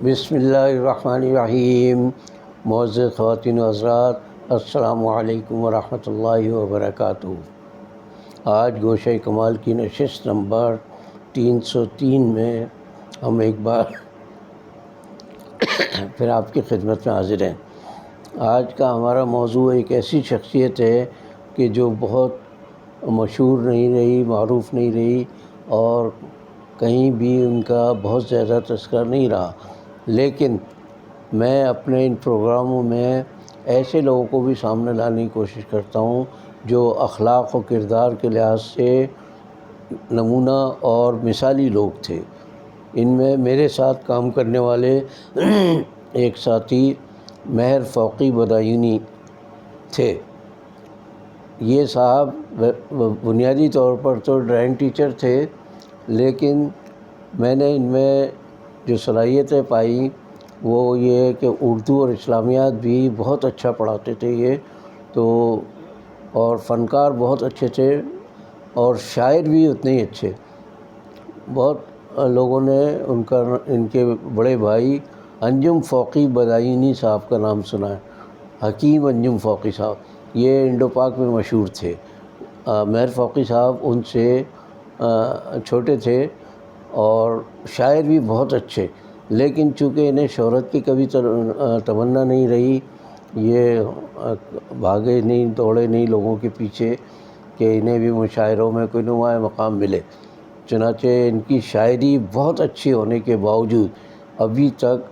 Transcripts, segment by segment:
بسم اللہ الرحمن الرحیم۔ معزز خواتین و حضرات، السلام علیکم ورحمۃ اللہ وبرکاتہ۔ آج گوشہ کمال کی نشست نمبر 303 میں ہم ایک بار پھر آپ کی خدمت میں حاضر ہیں۔ آج کا ہمارا موضوع ایک ایسی شخصیت ہے کہ جو بہت مشہور نہیں رہی، معروف نہیں رہی، اور کہیں بھی ان کا بہت زیادہ تذکرہ نہیں رہا، لیکن میں اپنے ان پروگراموں میں ایسے لوگوں کو بھی سامنے لانے کی کوشش کرتا ہوں جو اخلاق و کردار کے لحاظ سے نمونہ اور مثالی لوگ تھے۔ ان میں میرے ساتھ کام کرنے والے ایک ساتھی مہر فوقی بدایونی تھے۔ یہ صاحب بنیادی طور پر تو ڈرائنگ ٹیچر تھے، لیکن میں نے ان میں جو صلاحیتیں پائی وہ یہ ہے کہ اردو اور اسلامیات بھی بہت اچھا پڑھاتے تھے یہ تو، اور فنکار بہت اچھے تھے، اور شاعر بھی اتنے ہی اچھے۔ بہت لوگوں نے ان کے بڑے بھائی انجم فوقی بدایونی صاحب کا نام سنا ہے، حکیم انجم فوقی صاحب، یہ انڈو پاک میں مشہور تھے۔ مہر فوقی صاحب ان سے چھوٹے تھے اور شاعر بھی بہت اچھے، لیکن چونکہ انہیں شہرت کی کبھی تمنا نہیں رہی، یہ بھاگے نہیں، دوڑے نہیں لوگوں کے پیچھے کہ انہیں بھی مشاعروں میں کوئی نمایاں مقام ملے، چنانچہ ان کی شاعری بہت اچھی ہونے کے باوجود ابھی تک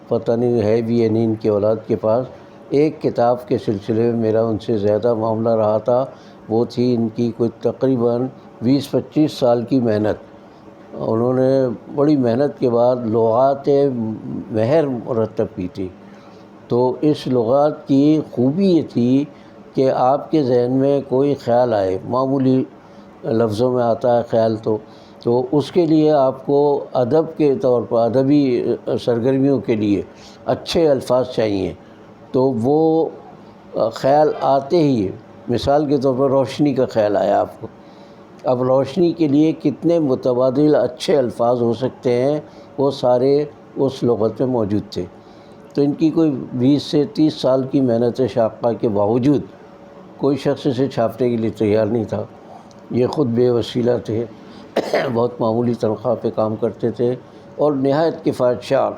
پتہ نہیں ہے بھی یا نہیں ان کی اولاد کے پاس۔ ایک کتاب کے سلسلے میں میرا ان سے زیادہ معاملہ رہا تھا، وہ تھی ان کی کوئی تقریباً 20-25 سال کی محنت۔ انہوں نے بڑی محنت کے بعد لغات مہر مرتب کی تھی۔ تو اس لغات کی خوبی یہ تھی کہ آپ کے ذہن میں کوئی خیال آئے، معمولی لفظوں میں آتا ہے خیال، تو اس کے لیے آپ کو ادب کے طور پر ادبی سرگرمیوں کے لیے اچھے الفاظ چاہیے، تو وہ خیال آتے ہی، مثال کے طور پر روشنی کا خیال آیا آپ کو، اب روشنی کے لیے کتنے متبادل اچھے الفاظ ہو سکتے ہیں، وہ سارے اس لغت میں موجود تھے۔ تو ان کی کوئی 20 سے 30 سال کی محنت شاقہ کے باوجود کوئی شخص اسے چھاپنے کے لیے تیار نہیں تھا۔ یہ خود بے وسیلہ تھے، بہت معمولی تنخواہ پہ کام کرتے تھے، اور نہایت کفایت شار،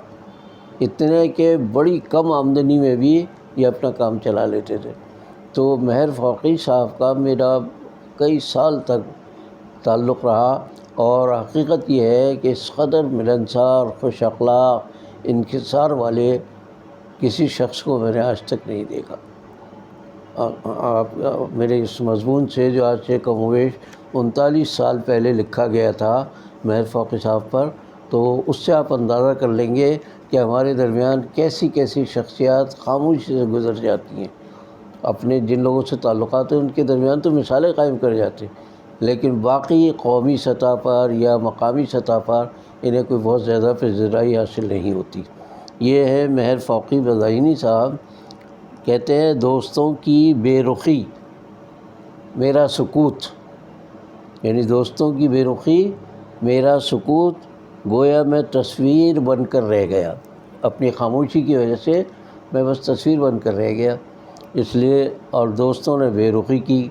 اتنے کہ بڑی کم آمدنی میں بھی یہ اپنا کام چلا لیتے تھے۔ تو مہر فوقی صاحب کا میرا کئی سال تک تعلق رہا، اور حقیقت یہ ہے کہ اس قدر ملنسار، خوش اخلاق، انکسار والے کسی شخص کو میں نے آج تک نہیں دیکھا۔ میرے اس مضمون سے جو آج سے کم و بیش 39 سال پہلے لکھا گیا تھا مہر فوقی صاحب پر، تو اس سے آپ اندازہ کر لیں گے کہ ہمارے درمیان کیسی کیسی شخصیات خاموشی سے گزر جاتی ہیں۔ اپنے جن لوگوں سے تعلقات ہیں ان کے درمیان تو مثالیں قائم کر جاتے ہیں، لیکن باقی قومی سطح پر یا مقامی سطح پر انہیں کوئی بہت زیادہ پذیرائی حاصل نہیں ہوتی۔ یہ ہے مہر فوقی بدایونی صاحب، کہتے ہیں دوستوں کی بے رخی میرا سکوت، یعنی دوستوں کی بے رخی میرا سکوت، گویا میں تصویر بن کر رہ گیا، اپنی خاموشی کی وجہ سے میں بس تصویر بن کر رہ گیا، اس لیے، اور دوستوں نے بے رخی کی،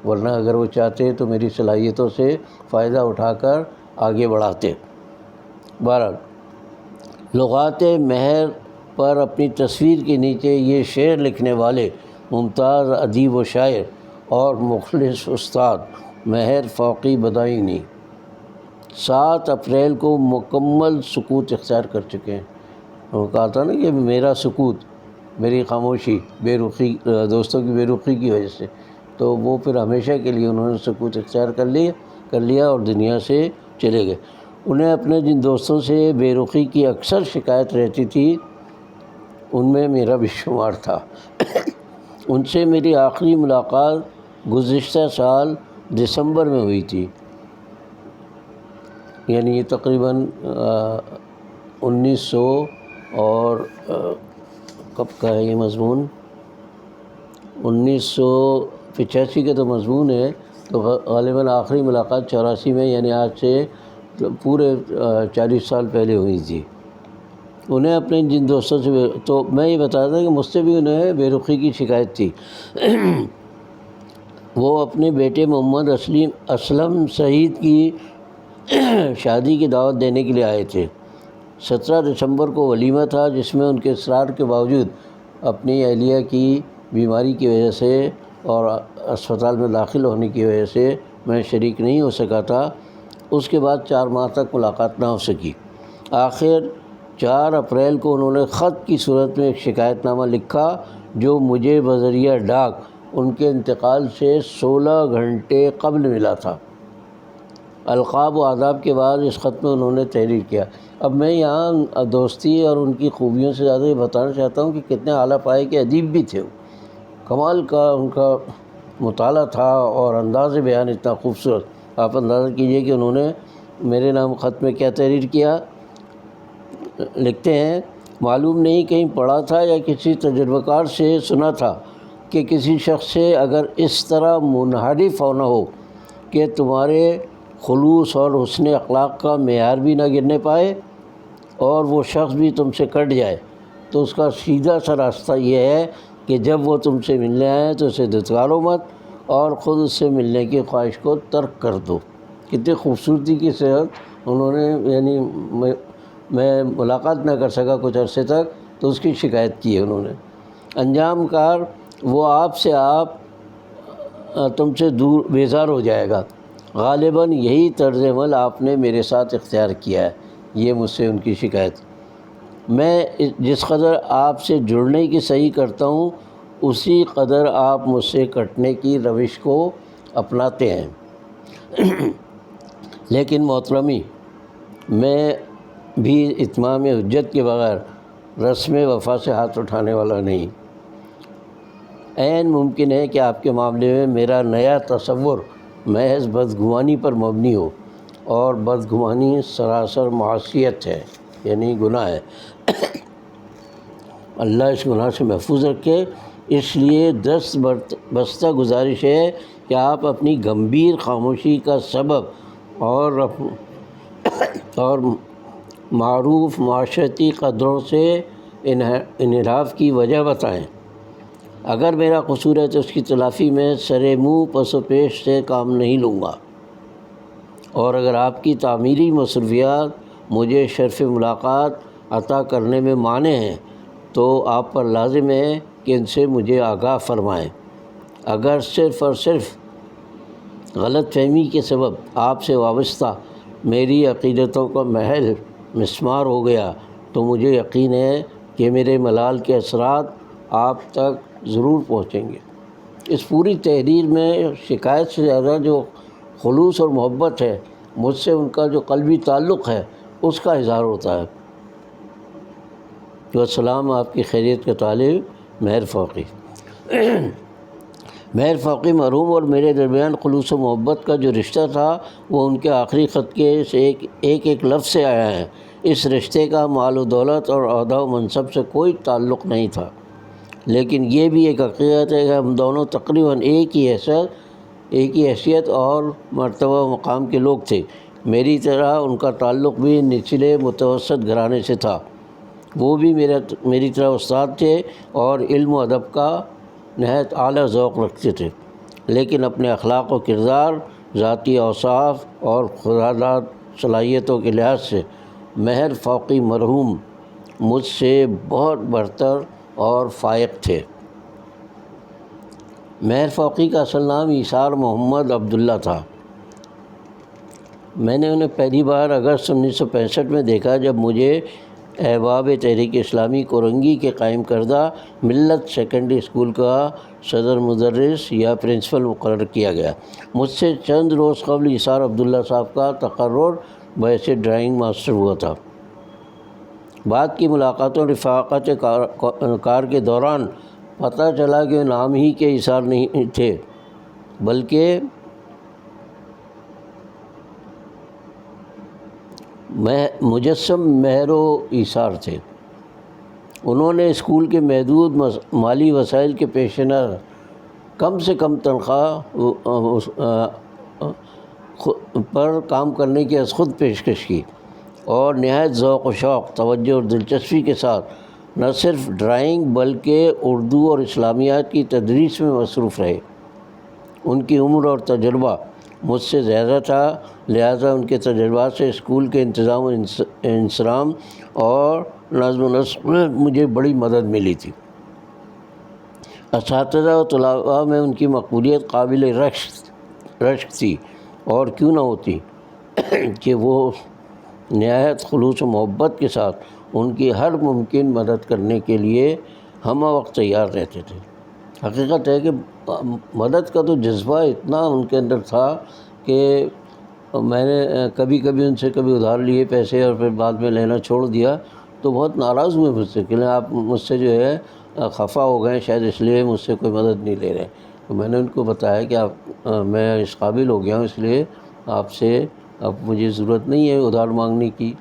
ورنہ اگر وہ چاہتے تو میری صلاحیتوں سے فائدہ اٹھا کر آگے بڑھاتے۔ بہرحال لغات مہر پر اپنی تصویر کے نیچے یہ شعر لکھنے والے ممتاز ادیب و شاعر اور مخلص استاد مہر فوقی بدایونی 7 اپریل کو مکمل سکوت اختیار کر چکے ہیں۔ وہ کہا تھا نا کہ میرا سکوت، میری خاموشی، بے رخی، دوستوں کی بے رخی کی وجہ سے، تو وہ پھر ہمیشہ کے لیے انہوں نے سکوت اختیار کر لیا اور دنیا سے چلے گئے۔ انہیں اپنے جن دوستوں سے بے رخی کی اکثر شکایت رہتی تھی ان میں میرا بھی شمار تھا۔ ان سے میری آخری ملاقات گزشتہ سال دسمبر میں ہوئی تھی، یعنی یہ تقریباً 1900 اور کب کا ہے یہ مضمون، 1985 کا تو مضمون ہے، تو غالباً آخری ملاقات 84 میں، یعنی آج سے پورے 40 سال پہلے ہوئی تھی۔ انہیں اپنے جن دوستوں سے تو میں یہ بتا رہا تھا کہ مجھ سے بھی انہیں بے رخی کی شکایت تھی۔ وہ اپنے بیٹے محمد اسلم سعید کی شادی کی دعوت دینے کے لیے آئے تھے۔ 17 دسمبر کو ولیمہ تھا، جس میں ان کے اصرار کے باوجود اپنی اہلیہ کی بیماری کی وجہ سے اور اسپتال میں داخل ہونے کی وجہ سے میں شریک نہیں ہو سکا تھا۔ اس کے بعد 4 ماہ تک ملاقات نہ ہو سکی۔ آخر 4 اپریل کو انہوں نے خط کی صورت میں ایک شکایت نامہ لکھا، جو مجھے بذریعہ ڈاک ان کے انتقال سے 16 گھنٹے قبل ملا تھا۔ القاب و آداب کے بعد اس خط میں انہوں نے تحریر کیا۔ اب میں یہاں دوستی اور ان کی خوبیوں سے زیادہ یہ بتانا چاہتا ہوں کہ کتنے اعلیٰ پائے کے ادیب بھی تھے۔ کمال کا ان کا مطالعہ تھا اور انداز بیان اتنا خوبصورت۔ آپ اندازہ کیجئے کہ انہوں نے میرے نام خط میں کیا تحریر کیا۔ لکھتے ہیں، معلوم نہیں کہیں پڑھا تھا یا کسی تجربہ کار سے سنا تھا کہ کسی شخص سے اگر اس طرح منحرف ہونا ہو کہ تمہارے خلوص اور حسن اخلاق کا معیار بھی نہ گرنے پائے اور وہ شخص بھی تم سے کٹ جائے، تو اس کا سیدھا سا راستہ یہ ہے کہ جب وہ تم سے ملنے آئے تو اسے دھتکارو مت اور خود اس سے ملنے کی خواہش کو ترک کر دو۔ کتنی خوبصورتی کی صحت انہوں نے، یعنی میں ملاقات نہ کر سکا کچھ عرصے تک، تو اس کی شکایت کی ہے انہوں نے۔ انجام کار وہ تم سے دور بیزار ہو جائے گا۔ غالباً یہی طرز عمل آپ نے میرے ساتھ اختیار کیا ہے۔ یہ مجھ سے ان کی شکایت۔ میں جس قدر آپ سے جڑنے کی صحیح کرتا ہوں، اسی قدر آپ مجھ سے کٹنے کی روش کو اپناتے ہیں۔ لیکن محترمی، میں بھی اتمام حجت کے بغیر رسم وفا سے ہاتھ اٹھانے والا نہیں۔ عین ممکن ہے کہ آپ کے معاملے میں میرا نیا تصور محض بدگمانی پر مبنی ہو، اور بدگمانی سراسر معصیت ہے، یعنی گناہ ہے۔ اللہ اس گناہ سے محفوظ رکھے۔ اس لیے دست بستہ گزارش ہے کہ آپ اپنی گمبھیر خاموشی کا سبب اور معروف معاشرتی قدروں سے انحراف کی وجہ بتائیں۔ اگر میرا قصور ہے تو اس کی تلافی میں سرے منہ پس و پیش سے کام نہیں لوں گا، اور اگر آپ کی تعمیری مصروفیات مجھے شرف ملاقات عطا کرنے میں مانع ہیں تو آپ پر لازم ہے کہ ان سے مجھے آگاہ فرمائیں۔ اگر صرف اور صرف غلط فہمی کے سبب آپ سے وابستہ میری عقیدتوں کا محل مسمار ہو گیا تو مجھے یقین ہے کہ میرے ملال کے اثرات آپ تک ضرور پہنچیں گے۔ اس پوری تحریر میں شکایت سے زیادہ جو خلوص اور محبت ہے، مجھ سے ان کا جو قلبی تعلق ہے، اس کا اظہار ہوتا ہے۔ والسلام، آپ کی خیریت کا طالب مہر فوقی۔ مہر فوقی مرحوم اور میرے درمیان خلوص و محبت کا جو رشتہ تھا وہ ان کے آخری خط کے ایک لفظ سے آیا ہے۔ اس رشتے کا مال و دولت اور عہدہ و منصب سے کوئی تعلق نہیں تھا، لیکن یہ بھی ایک حقیقت ہے کہ ہم دونوں تقریباً ایک ہی حیثیت اور مرتبہ و مقام کے لوگ تھے۔ میری طرح ان کا تعلق بھی نچلے متوسط گھرانے سے تھا۔ وہ بھی میری طرح استاد تھے اور علم و ادب کا نہایت اعلیٰ ذوق رکھتے تھے، لیکن اپنے اخلاق و کردار، ذاتی اوصاف اور خداداد صلاحیتوں کے لحاظ سے مہر فوقی مرحوم مجھ سے بہت برتر اور فائق تھے۔ مہر فوقی کا اصل نام ایثار محمد عبداللہ تھا۔ میں نے انہیں پہلی بار اگست 1965 میں دیکھا، جب مجھے احباب تحریک اسلامی کورنگی کے قائم کردہ ملت سیکنڈری اسکول کا صدر مدرس یا پرنسپل مقرر کیا گیا۔ مجھ سے چند روز قبل ایثار عبداللہ صاحب کا تقرر بحیثیت ڈرائنگ ماسٹر ہوا تھا۔ بعد کی ملاقاتوں رفاقت کار کے دوران پتہ چلا کہ نام ہی کے ایثار نہیں تھے، بلکہ مجسم مہر و ایثار تھے۔ انہوں نے اسکول کے محدود مالی وسائل کے پیش نظر کم سے کم تنخواہ پر کام کرنے کی از خود پیشکش کی۔ اور نہایت ذوق و شوق، توجہ اور دلچسپی کے ساتھ نہ صرف ڈرائنگ بلکہ اردو اور اسلامیات کی تدریس میں مصروف رہے۔ ان کی عمر اور تجربہ مجھ سے زیادہ تھا، لہٰذا ان کے تجربات سے اسکول کے انتظام و انصرام اور نظم و نسق میں مجھے بڑی مدد ملی تھی۔ اساتذہ و طلباء میں ان کی مقبولیت قابل رشک تھی، اور کیوں نہ ہوتی کہ وہ نہایت خلوص و محبت کے ساتھ ان کی ہر ممکن مدد کرنے کے لیے ہمہ وقت تیار رہتے تھے۔ حقیقت ہے کہ مدد کا تو جذبہ اتنا ان کے اندر تھا کہ میں نے کبھی ان سے ادھار لیے پیسے اور پھر بعد میں لینا چھوڑ دیا تو بہت ناراض ہوئے مجھ سے کہ آپ مجھ سے جو ہے خفا ہو گئے، شاید اس لیے مجھ سے کوئی مدد نہیں لے رہے۔ تو میں نے ان کو بتایا کہ میں اس قابل ہو گیا ہوں، اس لیے آپ سے اب مجھے ضرورت نہیں ہے ادھار مانگنے کی۔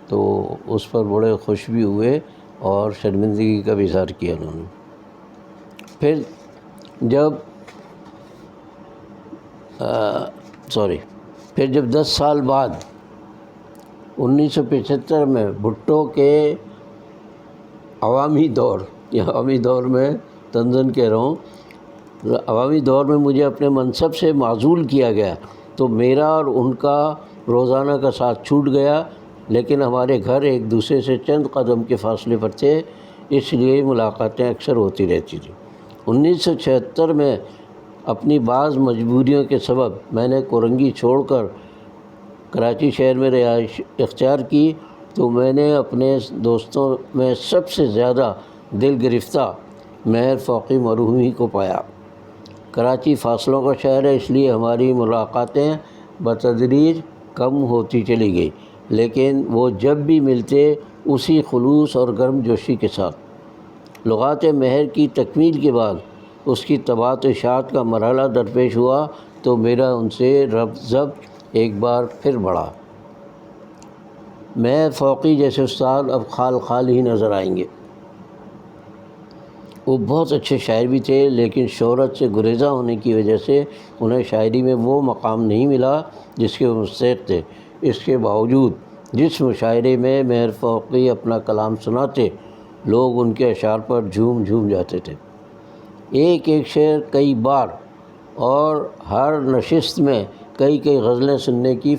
تو اس پر بڑے خوش بھی ہوئے اور شرمندگی کا بھی اظہار کیا انہوں نے۔ پھر جب 10 سال بعد 1975 میں بھٹو کے عوامی دور میں تنزن کہہ رہا ہوں، عوامی دور میں مجھے اپنے منصب سے معزول کیا گیا تو میرا اور ان کا روزانہ کا ساتھ چھوٹ گیا، لیکن ہمارے گھر ایک دوسرے سے چند قدم کے فاصلے پر تھے، اس لیے ملاقاتیں اکثر ہوتی رہتی تھیں۔ 1976 میں اپنی بعض مجبوریوں کے سبب میں نے کورنگی چھوڑ کر کراچی شہر میں رہائش اختیار کی تو میں نے اپنے دوستوں میں سب سے زیادہ دل گرفتہ مہر فوقی مرحومی کو پایا۔ کراچی فاصلوں کا شہر ہے، اس لیے ہماری ملاقاتیں بتدریج کم ہوتی چلی گئی، لیکن وہ جب بھی ملتے اسی خلوص اور گرم جوشی کے ساتھ۔ لغات مہر کی تکمیل کے بعد اس کی طباعت و اشاعت کا مرحلہ درپیش ہوا تو میرا ان سے ربط ایک بار پھر بڑھا۔ مہر فوقی جیسے استاد اب خال ہی نظر آئیں گے۔ وہ بہت اچھے شاعر بھی تھے، لیکن شہرت سے گریزاں ہونے کی وجہ سے انہیں شاعری میں وہ مقام نہیں ملا جس کے وہ مستحق تھے۔ اس کے باوجود جس مشاعرے میں مہر فوقی اپنا کلام سناتے، لوگ ان کے اشعار پر جھوم جاتے تھے۔ ایک شعر کئی بار اور ہر نشست میں کئی غزلیں سننے کی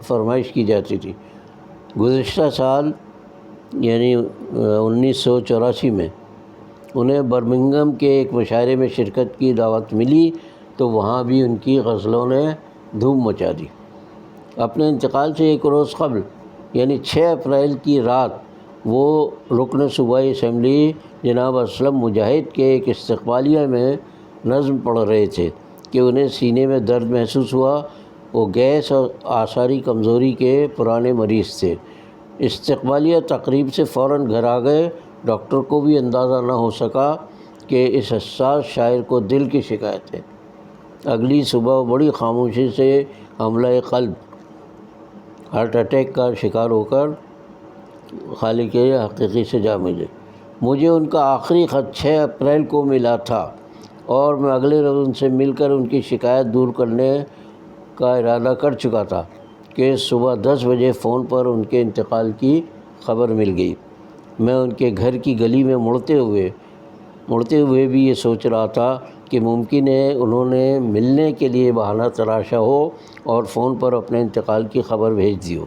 فرمائش کی جاتی تھی۔ گزشتہ سال یعنی 1984 میں انہیں برمنگھم کے ایک مشاعرے میں شرکت کی دعوت ملی تو وہاں بھی ان کی غزلوں نے دھوم مچا دی۔ اپنے انتقال سے ایک روز قبل یعنی 6 اپریل کی رات وہ رکن صوبائی اسمبلی جناب اسلم مجاہد کے ایک استقبالیہ میں نظم پڑھ رہے تھے کہ انہیں سینے میں درد محسوس ہوا۔ وہ گیس اور آثاری کمزوری کے پرانے مریض تھے۔ استقبالیہ تقریب سے فوراً گھر آ گئے۔ ڈاکٹر کو بھی اندازہ نہ ہو سکا کہ اس حساس شاعر کو دل کی شکایت ہے۔ اگلی صبح بڑی خاموشی سے حملہ قلب ہارٹ اٹیک کا شکار ہو کر خالق حقیقی سے جا ملے۔ مجھے ان کا آخری خط 6 اپریل کو ملا تھا اور میں اگلے روز ان سے مل کر ان کی شکایت دور کرنے کا ارادہ کر چکا تھا کہ صبح 10 بجے فون پر ان کے انتقال کی خبر مل گئی۔ میں ان کے گھر کی گلی میں مڑتے ہوئے بھی یہ سوچ رہا تھا کہ ممکن ہے انہوں نے ملنے کے لیے بہانہ تراشا ہو اور فون پر اپنے انتقال کی خبر بھیج دی ہو،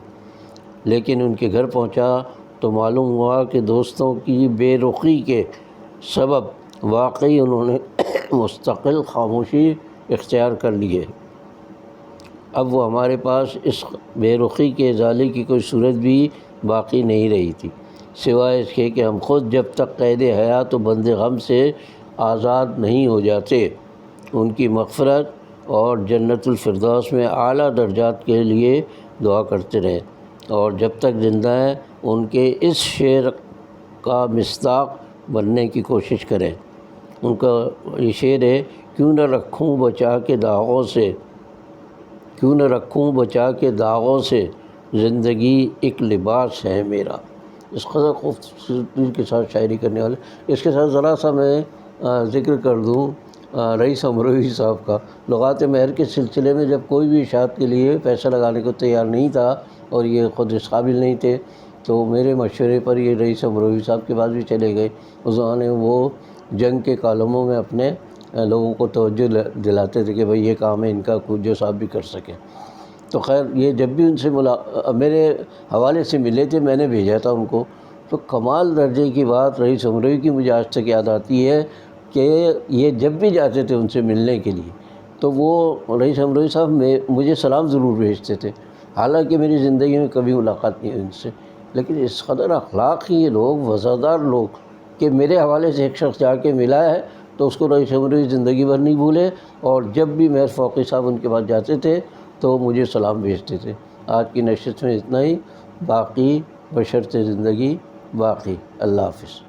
لیکن ان کے گھر پہنچا تو معلوم ہوا کہ دوستوں کی بے رخی کے سبب واقعی انہوں نے مستقل خاموشی اختیار کر لی ہے۔ اب وہ ہمارے پاس اس بے رخی کے ازالے کی کوئی صورت بھی باقی نہیں رہی تھی، سوائے اس کے کہ ہم خود جب تک قید حیات و بند غم سے آزاد نہیں ہو جاتے ان کی مغفرت اور جنت الفردوس میں اعلیٰ درجات کے لیے دعا کرتے رہیں، اور جب تک زندہ ہیں ان کے اس شعر کا مصداق بننے کی کوشش کریں۔ ان کا یہ شعر ہے، کیوں نہ رکھوں بچا کے داغوں سے زندگی ایک لباس ہے میرا۔ اس قدر خوبصورتی کے ساتھ شاعری کرنے والے۔ اس کے ساتھ ذرا سا میں ذکر کر دوں رئیس امروہی صاحب کا۔ لغات مہر کے سلسلے میں جب کوئی بھی اشاعت کے لیے پیسہ لگانے کو تیار نہیں تھا اور یہ خود اس قابل نہیں تھے، تو میرے مشورے پر یہ رئیس امروہی صاحب کے پاس بھی چلے گئے۔ اس زمانے وہ جنگ کے کالموں میں اپنے لوگوں کو توجہ دلاتے تھے کہ بھئی یہ کام ہے ان کا، کچھ جو صاحب بھی کر سکیں۔ تو خیر یہ جب بھی ان سے میرے حوالے سے ملے تھے، میں نے بھیجا تھا ان کو، تو کمال درجے کی بات رئیس امروہی کی مجھے آج تک یاد آتی ہے کہ یہ جب بھی جاتے تھے ان سے ملنے کے لیے تو وہ رئیس امروہی صاحب مجھے سلام ضرور بھیجتے تھے، حالانکہ میری زندگی میں کبھی ملاقات نہیں ہوئی ان سے، لیکن اس قدر اخلاقی یہ لوگ، وفادار لوگ، کہ میرے حوالے سے ایک شخص جا کے ملا ہے تو اس کو رئیس امروہی زندگی بھر نہیں بھولے، اور جب بھی میر فوقی صاحب ان کے پاس جاتے تھے تو مجھے سلام بھیجتے تھے۔ آج کی نشست میں اتنا ہی، باقی بشرط زندگی باقی۔ اللہ حافظ۔